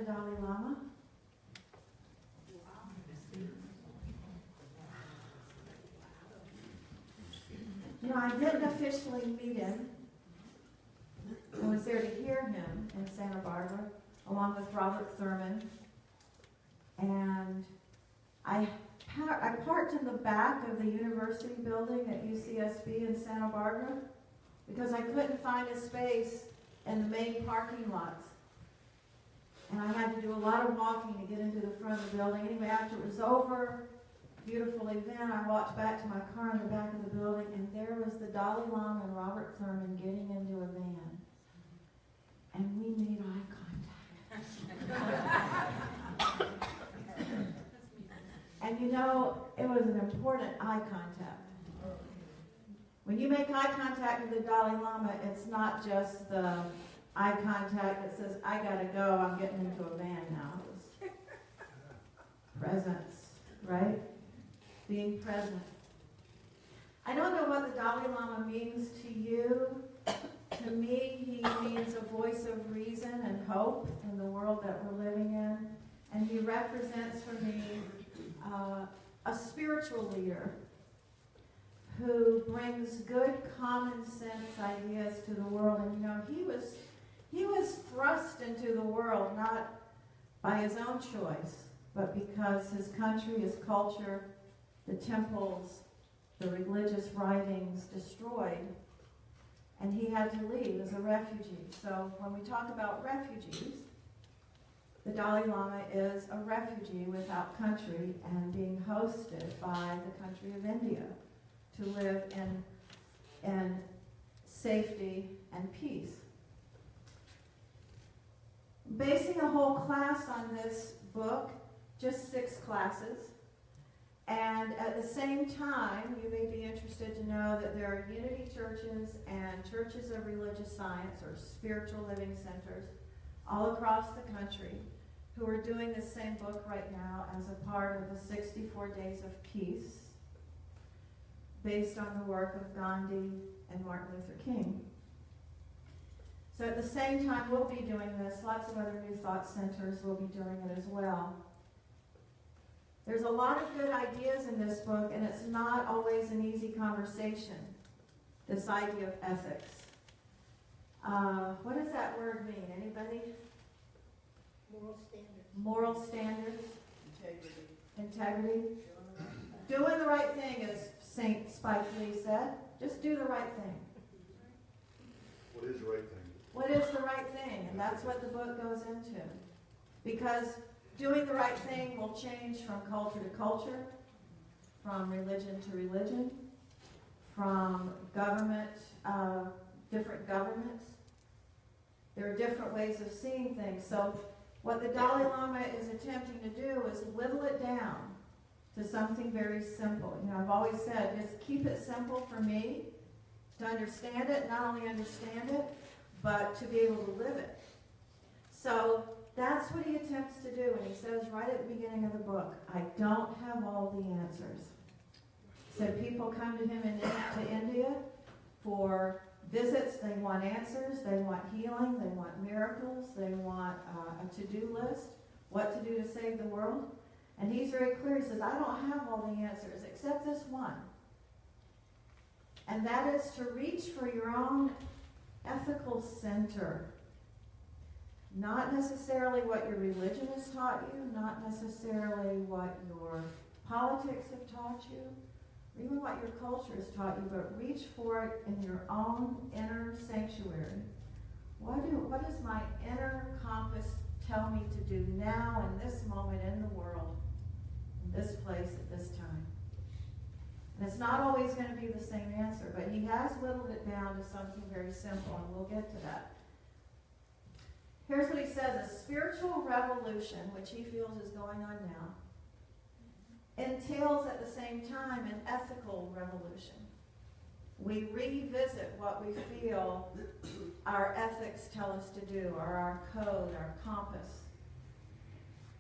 the Dalai Lama? You know, I didn't officially meet him. I was there to hear him in Santa Barbara, along with Robert Thurman. And I parked in the back of the university building at UCSB in Santa Barbara because I couldn't find a space in the main parking lots. And I had to do a lot of walking to get into the front of the building. Anyway, after it was over, beautiful event, I walked back to my car in the back of the building, and there was the Dalai Lama and Robert Thurman getting into a van. And we made eye contact. And you know, it was an important eye contact. When you make eye contact with the Dalai Lama, it's not just the eye contact that says, I gotta go, I'm getting into a van now. It was presence, right? Being present. I don't know what the Dalai Lama means to you. To me, he means a voice of reason and hope in the world that we're living in. And he represents for me a spiritual leader who brings good common sense ideas to the world. And you know, he was thrust into the world not by his own choice, but because his country, his culture, the temples, the religious writings destroyed, and he had to leave as a refugee. So when we talk about refugees, the Dalai Lama is a refugee without country and being hosted by the country of India to live in safety and peace. Basing a whole class on this book, just 6 classes, and at the same time, you may be interested to know that there are unity churches and churches of religious science or spiritual living centers all across the country who are doing this same book right now as a part of the 64 Days of Peace based on the work of Gandhi and Martin Luther King. So at the same time we'll be doing this, lots of other New Thought centers will be doing it as well. There's a lot of good ideas in this book, and it's not always an easy conversation, this idea of ethics. What does that word mean? Anybody? Moral standards. Moral standards. Integrity. Integrity. Doing the right thing, as St. Spike Lee said. Just do the right thing. What is the right thing? What is the right thing? And that's what the book goes into. Because doing the right thing will change from culture to culture, from religion to religion, from government, different governments. There are different ways of seeing things. So what the Dalai Lama is attempting to do is whittle it down to something very simple. You know, I've always said, just keep it simple for me to understand it, not only understand it, but to be able to live it. So that's what he attempts to do, and he says right at the beginning of the book, I don't have all the answers. So people come to him to India for visits, they want answers, they want healing, they want miracles, they want a to-do list, what to do to save the world. And he's very clear, he says, I don't have all the answers except this one. And that is to reach for your own ethical center. Not necessarily what your religion has taught you, not necessarily what your politics have taught you, or even what your culture has taught you, but reach for it in your own inner sanctuary. What does my inner compass tell me to do now in this moment in the world, in this place at this time? And it's not always going to be the same answer, but he has whittled it down to something very simple, and we'll get to that. Here's what he says: a spiritual revolution, which he feels is going on now, entails at the same time an ethical revolution. We revisit what we feel our ethics tell us to do, or our code, our compass.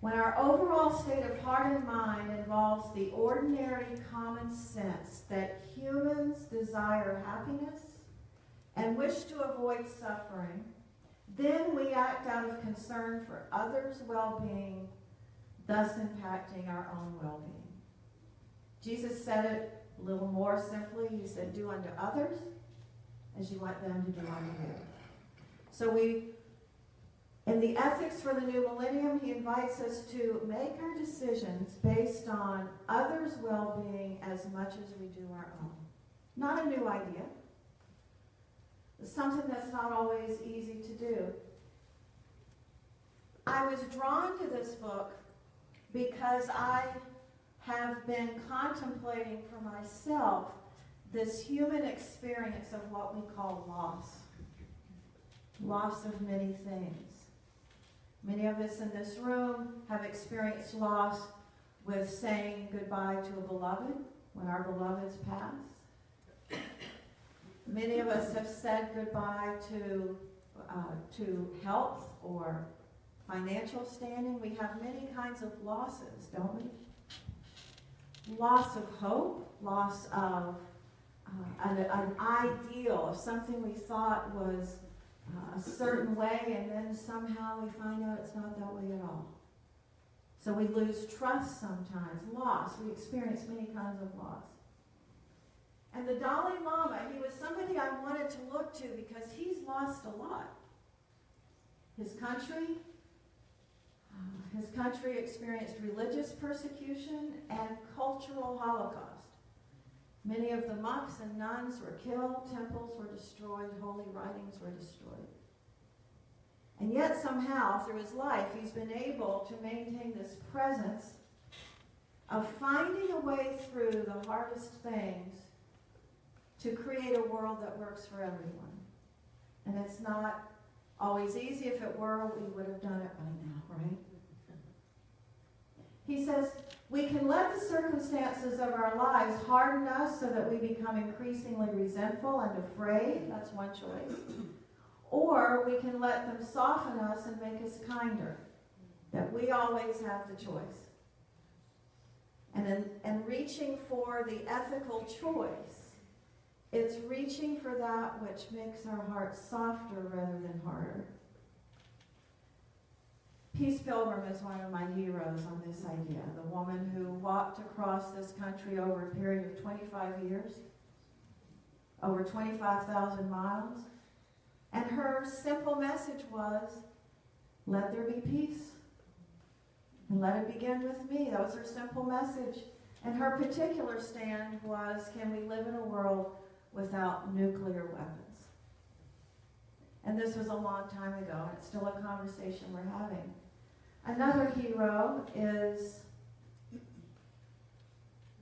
When our overall state of heart and mind involves the ordinary common sense that humans desire happiness and wish to avoid suffering, then we act out of concern for others' well-being, thus impacting our own well-being. Jesus said it a little more simply. He said, do unto others as you want them to do unto you. So in the ethics for the new millennium, he invites us to make our decisions based on others' well-being as much as we do our own. Not a new idea. It's something that's not always easy to do. I was drawn to this book because I have been contemplating for myself this human experience of what we call loss. Loss of many things. Many of us in this room have experienced loss with saying goodbye to a beloved when our beloveds pass. Many of us have said goodbye to health or financial standing. We have many kinds of losses, don't we? Loss of hope, loss of an ideal, of something we thought was a certain way, and then somehow we find out it's not that way at all. So we lose trust sometimes, loss. We experience many kinds of loss. And the Dalai Lama, he was somebody I wanted to look to because he's lost a lot. His country experienced religious persecution and cultural holocaust. Many of the monks and nuns were killed, temples were destroyed, holy writings were destroyed. And yet somehow, through his life, he's been able to maintain this presence of finding a way through the hardest things to create a world that works for everyone. And it's not always easy. If it were, we would have done it by now, right? He says, we can let the circumstances of our lives harden us so that we become increasingly resentful and afraid. That's one choice. Or we can let them soften us and make us kinder. That we always have the choice. And reaching for the ethical choice, it's reaching for that which makes our hearts softer rather than harder. Peace Pilgrim is one of my heroes on this idea. The woman who walked across this country over a period of 25 years, over 25,000 miles. And her simple message was, let there be peace. And let it begin with me. That was her simple message. And her particular stand was, can we live in a world without nuclear weapons? And this was a long time ago, and it's still a conversation we're having. Another hero is,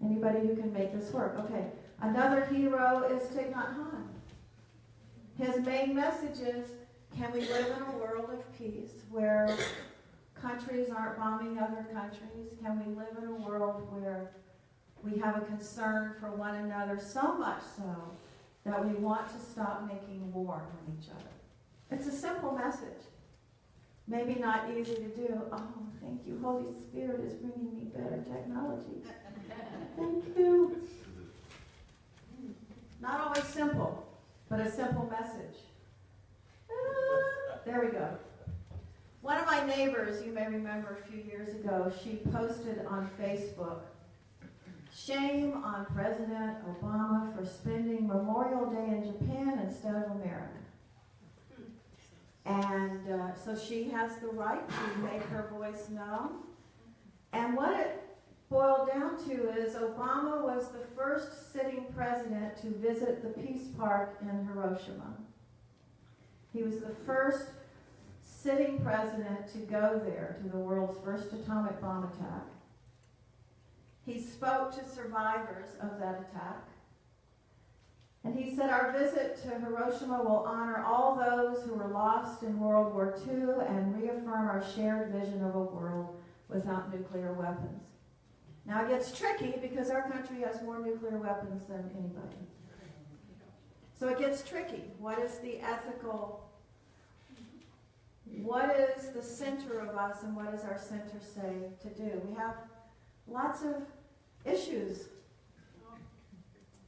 anybody who can make this work? Okay. Another hero is Thich Nhat Hanh. His main message is, can we live in a world of peace where countries aren't bombing other countries? Can we live in a world where we have a concern for one another, so much so that we want to stop making war on each other? It's a simple message. Maybe not easy to do. Oh, thank you. Holy Spirit is bringing me better technology. Thank you. Not always simple, but a simple message. There we go. One of my neighbors, you may remember a few years ago, she posted on Facebook, shame on President Obama for spending Memorial Day in Japan instead of America. And so she has the right to make her voice known. And what it boiled down to is Obama was the first sitting president to visit the Peace Park in Hiroshima. He was the first sitting president to go there, to the world's first atomic bomb attack. He spoke to survivors of that attack. And he said, our visit to Hiroshima will honor all those who were lost in World War II and reaffirm our shared vision of a world without nuclear weapons. Now it gets tricky because our country has more nuclear weapons than anybody. So it gets tricky. What is the ethical, what is the center of us and what does our center say to do? We have lots of issues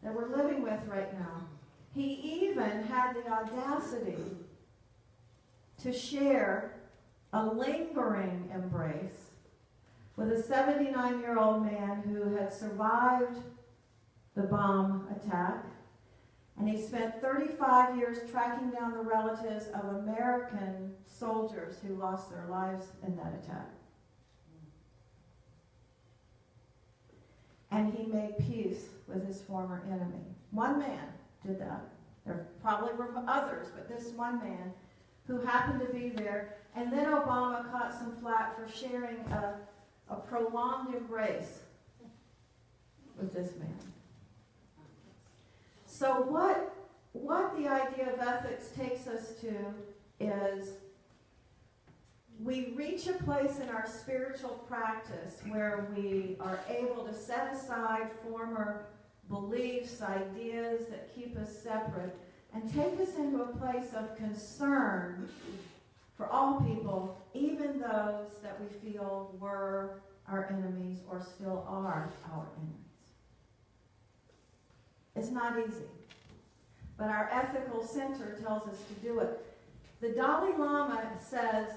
that we're living with right now. He even had the audacity to share a lingering embrace with a 79-year-old man who had survived the bomb attack, and he spent 35 years tracking down the relatives of American soldiers who lost their lives in that attack. And he made peace with his former enemy. One man did that. There probably were others, but this one man who happened to be there. And then Obama caught some flack for sharing a prolonged embrace with this man. So what the idea of ethics takes us to is we reach a place in our spiritual practice where we are able to set aside former beliefs, ideas that keep us separate, and take us into a place of concern for all people, even those that we feel were our enemies or still are our enemies. It's not easy, but our ethical center tells us to do it. The Dalai Lama says,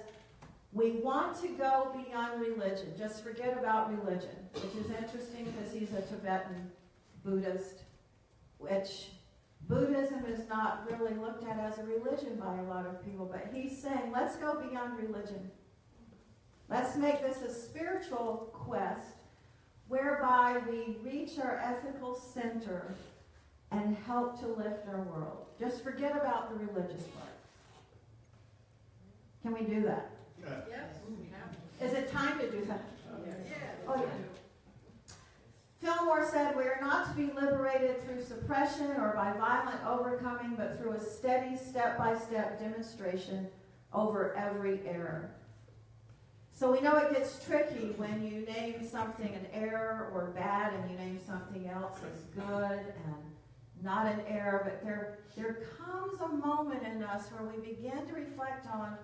we want to go beyond religion. Just forget about religion, which is interesting because he's a Tibetan Buddhist, which Buddhism is not really looked at as a religion by a lot of people, but he's saying, let's go beyond religion. Let's make this a spiritual quest whereby we reach our ethical center and help to lift our world. Just forget about the religious part. Can we do that? Yes, we have. Is it time to do that? Yes. Oh, yeah. Fillmore said, we are not to be liberated through suppression or by violent overcoming, but through a steady, step-by-step demonstration over every error. So we know it gets tricky when you name something an error or bad and you name something else as good and not an error, but there comes a moment in us where we begin to reflect on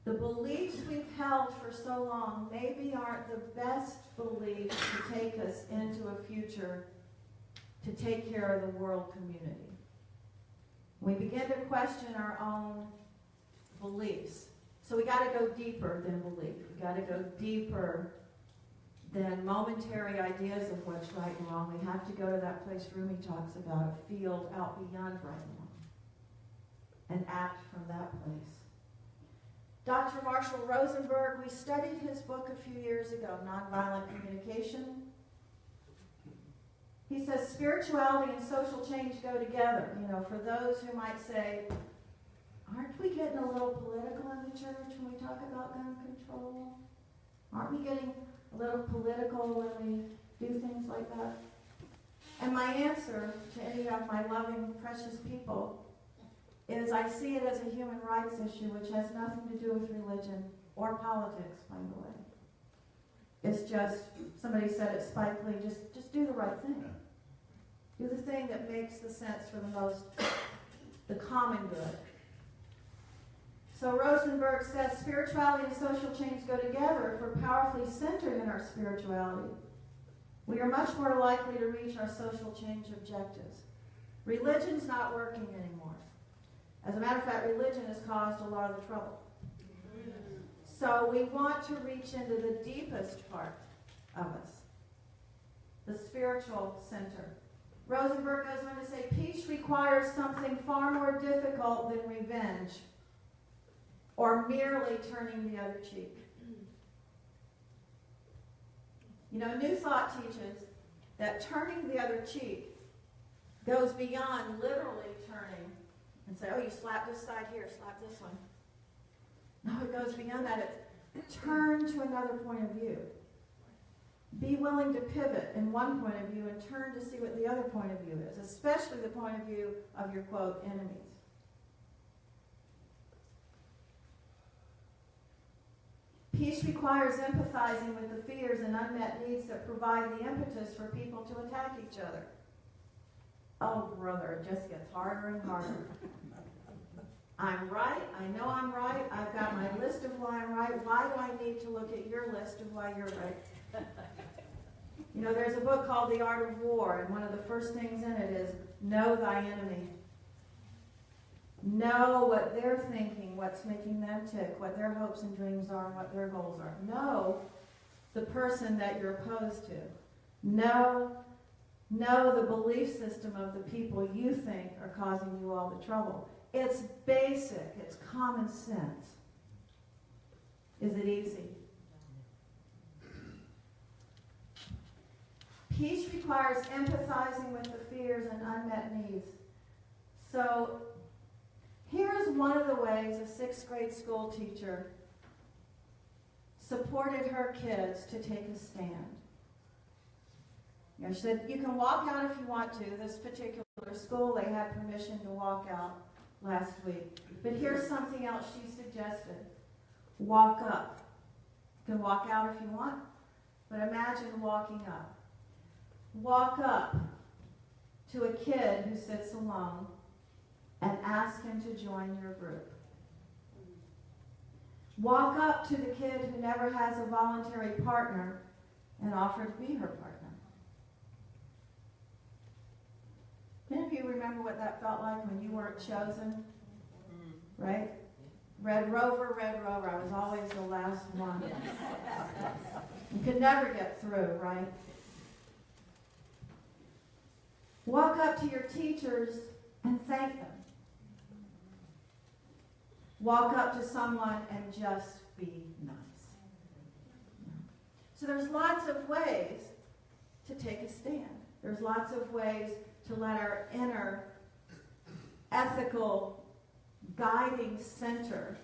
the beliefs we've held for so long maybe aren't the best beliefs to take us into a future to take care of the world community. We begin to question our own beliefs. So we got to go deeper than belief. We got to go deeper than momentary ideas of what's right and wrong. We have to go to that place Rumi talks about, a field out beyond right and wrong, and act from that place. Dr. Marshall Rosenberg, we studied his book a few years ago, Nonviolent Communication. He says spirituality and social change go together. You know, for those who might say, aren't we getting a little political in the church when we talk about gun control? Aren't we getting a little political when we do things like that? And my answer to any of my loving, precious people is I see it as a human rights issue, which has nothing to do with religion or politics, by the way. It's just, somebody said it, Spike Lee, just do the right thing. Do the thing that makes the sense for the common good. So Rosenberg says spirituality and social change go together. If we're powerfully centered in our spirituality, we are much more likely to reach our social change objectives. Religion's not working anymore. As a matter of fact, religion has caused a lot of the trouble. So we want to reach into the deepest part of us, the spiritual center. Rosenberg goes on to say, peace requires something far more difficult than revenge or merely turning the other cheek. You know, New Thought teaches that turning the other cheek goes beyond literally turning and say, oh, you slap this side here, slap this one. No, it goes beyond that. It's turn to another point of view. Be willing to pivot in one point of view and turn to see what the other point of view is, especially the point of view of your, quote, enemies. Peace requires empathizing with the fears and unmet needs that provide the impetus for people to attack each other. Oh, brother, it just gets harder and harder. I'm right. I know I'm right. I've got my list of why I'm right. Why do I need to look at your list of why you're right? You know, there's a book called The Art of War, and one of the first things in it is know thy enemy. Know what they're thinking, what's making them tick, what their hopes and dreams are, and what their goals are. Know the person that you're opposed to. Know the belief system of the people you think are causing you all the trouble. It's basic. It's common sense. Is it easy? Peace requires empathizing with the fears and unmet needs. So, here is one of the ways a 6th grade school teacher supported her kids to take a stand. You know, she said, you can walk out if you want to. This particular school, they had permission to walk out last week. But here's something else she suggested. Walk up. You can walk out if you want, but imagine walking up. Walk up to a kid who sits alone and ask him to join your group. Walk up to the kid who never has a voluntary partner and offer to be her partner. Any of you remember what that felt like when you weren't chosen? Right? Red Rover, I was always the last one. You could never get through, right? Walk up to your teachers and thank them. Walk up to someone and just be nice. So there's lots of ways to take a stand. There's lots of ways to let our inner ethical guiding center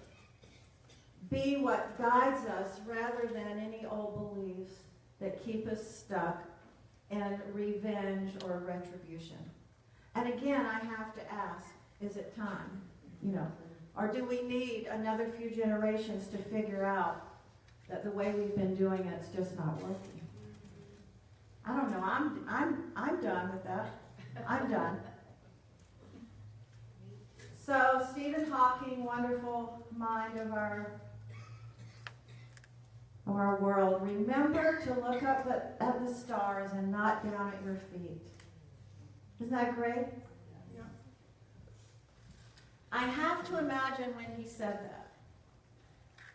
be what guides us rather than any old beliefs that keep us stuck in revenge or retribution. And again, I have to ask, is it time? Or do we need another few generations to figure out that the way we've been doing it's just not working? I don't know. I'm done with that. I'm done. So Stephen Hawking, wonderful mind of our world. Remember to look up at the stars and not down at your feet. Isn't that great? I have to imagine when he said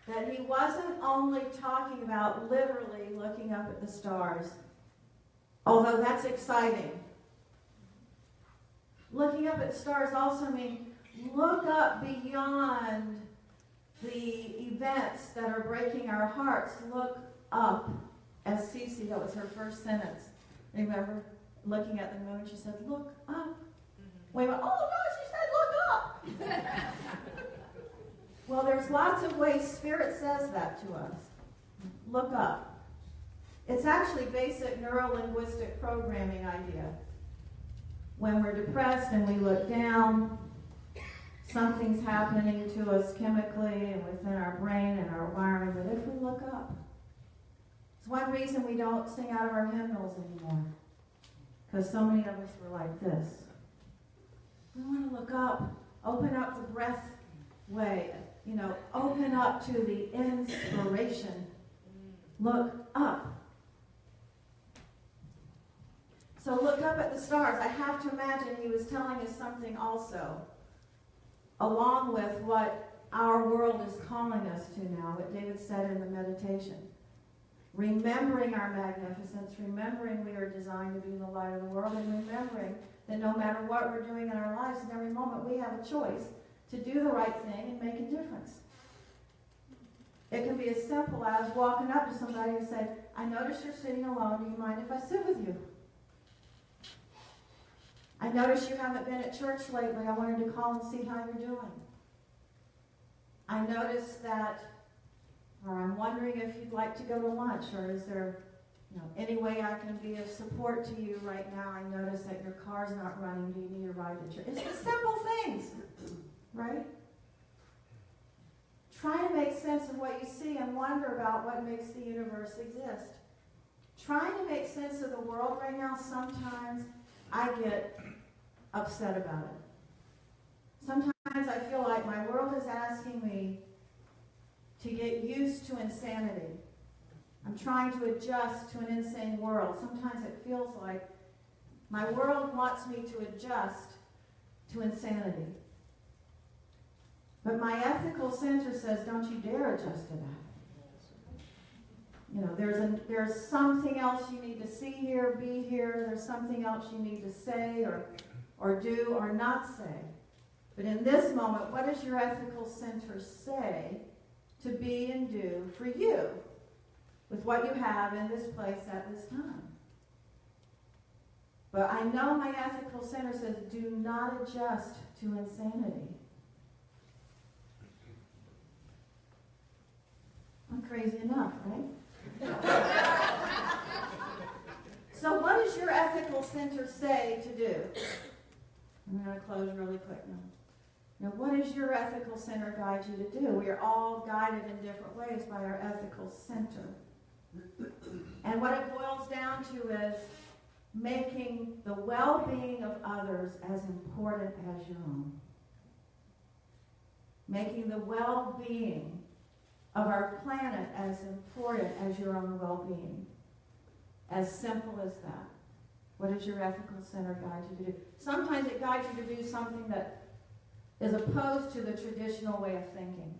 that he wasn't only talking about literally looking up at the stars, although that's exciting. Looking up at the stars also means look up beyond the events that are breaking our hearts. Look up, as Cece, that was her first sentence. Remember, looking at the moon, she said, look up. We went, oh no, she said, look up. Well, there's lots of ways Spirit says that to us. Look up. It's actually basic neuro-linguistic programming idea. When we're depressed and we look down, something's happening to us chemically and within our brain and our wiring. But if we look up, it's one reason we don't sing out of our hymnals anymore. Because so many of us were like this. We want to look up, open up the breath way, open up to the inspiration. Look up. So look up at the stars. I have to imagine he was telling us something also, along with what our world is calling us to now, what David said in the meditation. Remembering our magnificence, remembering we are designed to be the light of the world, and remembering that no matter what we're doing in our lives, in every moment we have a choice to do the right thing and make a difference. It can be as simple as walking up to somebody and say, I notice you're sitting alone. Do you mind if I sit with you? I notice you haven't been at church lately. I wanted to call and see how you're doing. I noticed that, or I'm wondering if you'd like to go to lunch, or is there any way I can be of support to you right now? I notice that your car's not running. Do you need a ride to church? It's the simple things, right? Try to make sense of what you see and wonder about what makes the universe exist. Trying to make sense of the world right now, sometimes I get upset about it. Sometimes I feel like my world is asking me to get used to insanity. I'm trying to adjust to an insane world. Sometimes it feels like my world wants me to adjust to insanity. But my ethical center says, don't you dare adjust to that. You know, there's something else you need to see here, be here. There's something else you need to say or do or not say. But in this moment, what does your ethical center say to be and do for you with what you have in this place at this time? But I know my ethical center says, do not adjust to insanity. I'm crazy enough, right? So what does your ethical center say to do? I'm going to close really quick now. Now, what does your ethical center guide you to do? We are all guided in different ways by our ethical center. And what it boils down to is making the well-being of others as important as your own. Making the well-being of our planet as important as your own well-being. As simple as that. What does your ethical center guide you to do? Sometimes it guides you to do something that is opposed to the traditional way of thinking.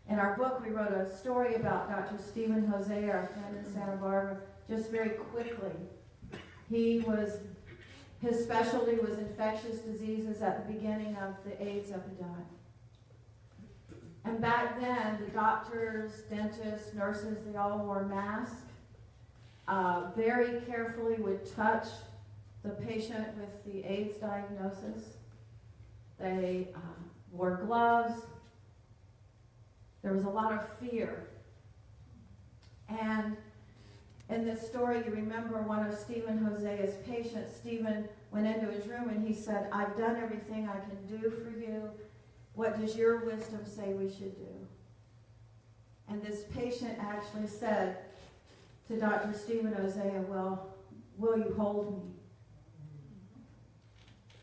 In our book, we wrote a story about Dr. Stephen Jose, our friend in Santa Barbara, just very quickly. His specialty was infectious diseases at the beginning of the AIDS epidemic. And back then, the doctors, dentists, nurses, they all wore masks. Very carefully would touch the patient with the AIDS diagnosis. They wore gloves. There was a lot of fear. And in this story, you remember one of Stephen Jose's patients. Stephen went into his room and he said, I've done everything I can do for you. What does your wisdom say we should do? And this patient actually said to Dr. Stephen Jose, well, will you hold me?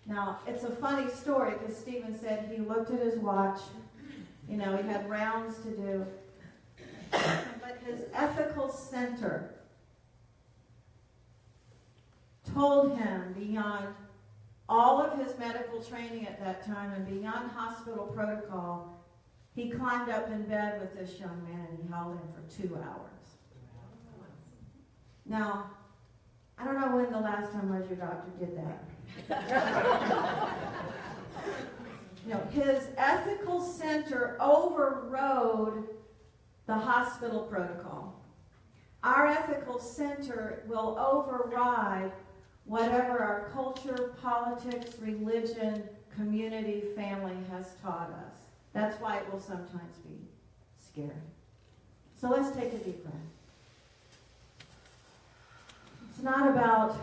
Now, it's a funny story because Stephen said he looked at his watch. You know, he had rounds to do. But his ethical center told him, beyond all of his medical training at that time and beyond hospital protocol, he climbed up in bed with this young man and he held him for 2 hours. Now, I don't know when the last time was your doctor did that. You know, his ethical center overrode the hospital protocol. Our ethical center will override whatever our culture, politics, religion, community, family has taught us. That's why it will sometimes be scary. So let's take a deep breath. It's not about,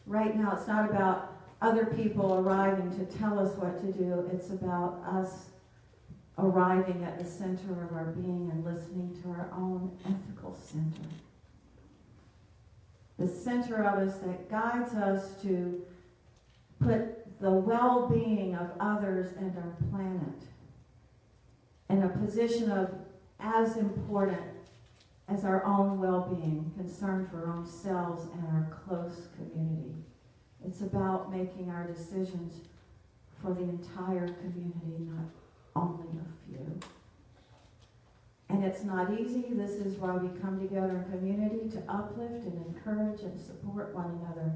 right now, it's not about other people arriving to tell us what to do. It's about us arriving at the center of our being and listening to our own ethical center. The center of us that guides us to put the well-being of others and our planet in a position of as important as our own well-being, concern for our own selves and our close community. It's about making our decisions for the entire community, not only a few. And it's not easy. This is why we come together in community to uplift and encourage and support one another,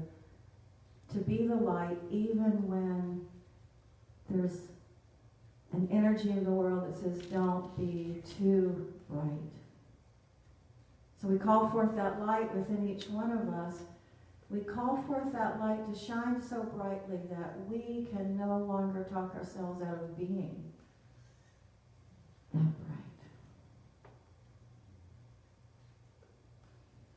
to be the light even when there's an energy in the world that says, don't be too bright. So we call forth that light within each one of us. We call forth that light to shine so brightly that we can no longer talk ourselves out of being that bright.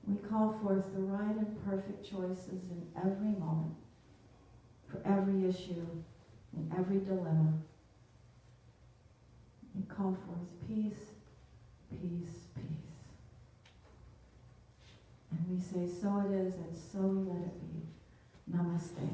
We call forth the right and perfect choices in every moment, for every issue, in every dilemma. We call forth peace, peace, peace. And we say, so it is, and so we let it be. Namaste.